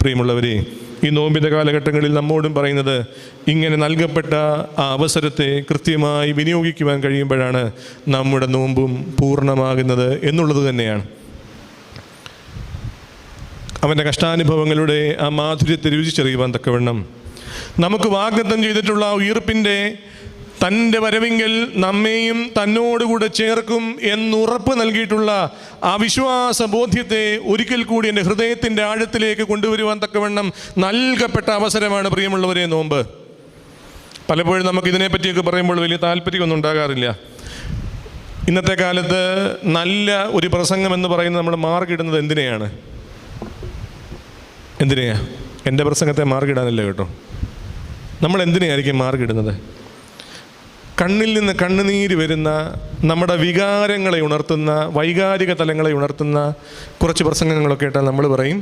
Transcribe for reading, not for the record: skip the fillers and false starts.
പ്രിയമുള്ളവരെ, ഈ നോമ്പിൻ്റെ കാലഘട്ടങ്ങളിൽ നമ്മോടും പറയുന്നത് ഇങ്ങനെ നൽകപ്പെട്ട ആ അവസരത്തെ കൃത്യമായി വിനിയോഗിക്കുവാൻ കഴിയുമ്പോഴാണ് നമ്മുടെ നോമ്പും പൂർണ്ണമാകുന്നത് എന്നുള്ളത് തന്നെയാണ്. അവൻ്റെ കഷ്ടാനുഭവങ്ങളുടെ ആ മാധുര്യത്തെ രുചിച്ചറിയുവാൻ തക്കവണ്ണം നമുക്ക് വാഗ്ദത്തം ചെയ്തിട്ടുള്ള ഉയിർപ്പിൻ്റെ തൻ്റെ വരവിങ്കൽ നമ്മെയും തന്നോടുകൂടെ ചേർക്കും എന്നുറപ്പ് നൽകിയിട്ടുള്ള ആ വിശ്വാസ ബോധ്യത്തെ ഒരിക്കൽ കൂടി എൻ്റെ ഹൃദയത്തിൻ്റെ ആഴത്തിലേക്ക് കൊണ്ടുവരുവാൻ തക്കവണ്ണം നൽകപ്പെട്ട അവസരമാണ് പ്രിയമുള്ളവരെ നോമ്പ്. പലപ്പോഴും നമുക്കിതിനെപ്പറ്റിയൊക്കെ പറയുമ്പോൾ വലിയ താല്പര്യമൊന്നും ഉണ്ടാകാറില്ല. ഇന്നത്തെ കാലത്ത് നല്ല ഒരു പ്രസംഗം എന്ന് പറയുന്നത് നമ്മൾ മാർക്കിടുന്നത് എന്തിനെയാണ്? എൻ്റെ പ്രസംഗത്തെ മാർക്കിടാനല്ല കേട്ടോ. നമ്മൾ എന്തിനായിരിക്കും മാർക്കിടുന്നത്? കണ്ണിൽ നിന്ന് കണ്ണുനീര് വരുന്ന, നമ്മുടെ വികാരങ്ങളെ ഉണർത്തുന്ന, വൈകാരിക തലങ്ങളെ ഉണർത്തുന്ന കുറച്ച് പ്രസംഗങ്ങളൊക്കെ ഇട്ടാൽ നമ്മൾ പറയും